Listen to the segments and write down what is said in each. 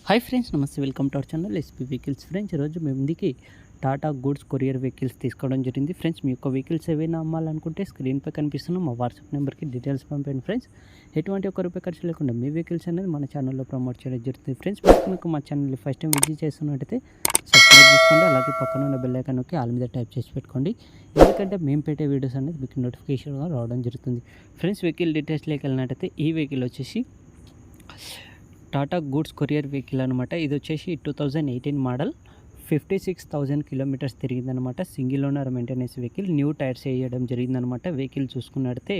Hi friends, నమస్తే. Welcome to our channel SP vehicles. Friends, ఈరోజు మేము ముందుకి టాటా గూడ్స్ కొరియర్ వెహికల్స్ తీసుకోవడం జరిగింది. ఫ్రెండ్స్, మీ యొక్క వెహికల్స్ ఏవైనా అమ్మాలనుకుంటే స్క్రీన్పై కనిపిస్తున్న మా వాట్సాప్ నెంబర్కి డీటెయిల్స్ పంపండి. ఫ్రెండ్స్, ఎటువంటి ఒక్క రూపాయి ఖర్చు లేకుండా మీ వెహికల్స్ అనేది మన ఛానల్లో ప్రమోట్ చేయడం జరుగుతుంది. ఫ్రెండ్స్, మీకు మా ఛానల్ని ఫస్ట్ టైం విజిట్ చేస్తున్నట్టయితే సబ్స్క్రైబ్ చేసుకోండి. అలాగే పక్కన ఉన్న బెల్ ఐకాన్ నొక్కి ఆల్ మీద టైప్ చేసి పెట్టుకోండి. ఎందుకంటే మేము పెట్టే వీడియోస్ అనేది మీకు నోటిఫికేషన్గా రావడం జరుగుతుంది. ఫ్రెండ్స్, వెహికల్ డీటెయిల్స్లోకి వెళ్ళినట్టయితే ఈ వెహికల్ వచ్చేసి టాటా గూడ్స్ కొరియర్ వెహికల్ అనమాట. ఇది వచ్చేసి 2018 మోడల్, 56,000 కిలోమీటర్స్ తిరిగిందనమాట. Single owner maintenance vehicle, new tyres వేయడం జరిగిందనమాట. వెహికల్ చూసుకున్నట్లయితే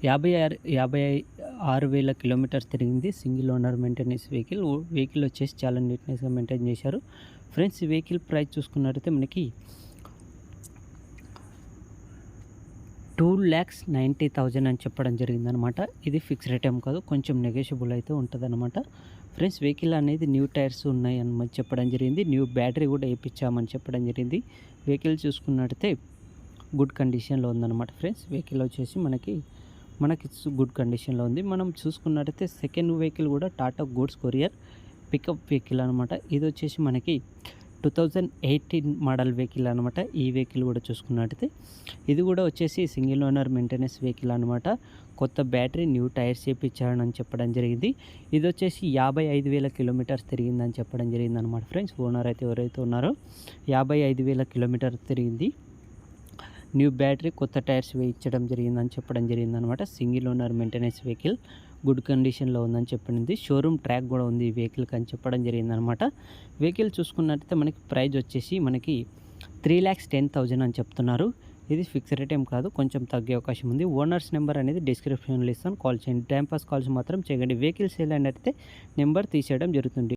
56,000 కిలోమీటర్స్ తిరిగింది. Single owner maintenance vehicle. Vehicle వచ్చేసి చాలా నీట్నెస్గా మెయింటైన్ చేశారు. ఫ్రెండ్స్, ఈ వెహికల్ ప్రైస్ చూసుకున్నట్లయితే మనకి 2,90,000 అని చెప్పడం జరిగిందనమాట. ఇది ఫిక్స్ రేట్ ఏం కాదు, కొంచెం నెగోషియబుల్ అయితే ఉంటుందన్నమాట. ఫ్రెండ్స్, వెహికల్ అనేది న్యూ టైర్స్ ఉన్నాయి అని చెప్పడం జరిగింది. న్యూ బ్యాటరీ కూడా వేయించామని చెప్పడం జరిగింది. వెహికల్ చూసుకున్నట్టయితే గుడ్ కండిషన్లో ఉందన్నమాట. ఫ్రెండ్స్, వెహికల్ వచ్చేసి మనకి గుడ్ కండిషన్లో ఉంది. మనం చూసుకున్నట్టయితే సెకండ్ వెహికల్ కూడా Tata goods courier pickup vehicle అనమాట. ఇది వచ్చేసి మనకి 2018 మోడల్ వెహికల్ అనమాట. ఈ వెహికల్ కూడా చూసుకున్నట్టయితే ఇది కూడా వచ్చేసి సింగిల్ ఓనర్ మెయింటెనెన్స్ వెహికల్ అనమాట. కొత్త బ్యాటరీ, న్యూ టైర్స్ వేయించారని చెప్పడం జరిగింది. ఇది వచ్చేసి 55,000 కిలోమీటర్స్ తిరిగిందని చెప్పడం జరిగింది అనమాట. ఫ్రెండ్స్, ఓనర్ అయితే ఎవరైతే ఉన్నారో 55,000 కిలోమీటర్స్ తిరిగింది. న్యూ బ్యాటరీ, కొత్త టైర్స్ వేయించడం జరిగిందని చెప్పడం జరిగింది అనమాట. Single owner maintenance vehicle, good కండిషన్లో ఉందని చెప్పింది. షోరూమ్ ట్రాక్ కూడా ఉంది ఈ వెహికల్కి అని చెప్పడం జరిగిందనమాట. వెహికల్ చూసుకున్నట్టయితే మనకి ప్రైస్ వచ్చేసి మనకి 3,10,000 అని చెప్తున్నారు. ఇది ఫిక్స్ రేట్ ఏం కాదు, కొంచెం తగ్గే అవకాశం ఉంది. ఓనర్స్ నెంబర్ అనేది డిస్క్రిప్షన్లో ఇస్తాను, కాల్ చేయండి. టైం పాస్ కాల్స్ మాత్రం చేయకండి. వెహికల్ సేల్ అయితే నెంబర్ తీసేయడం జరుగుతుంది.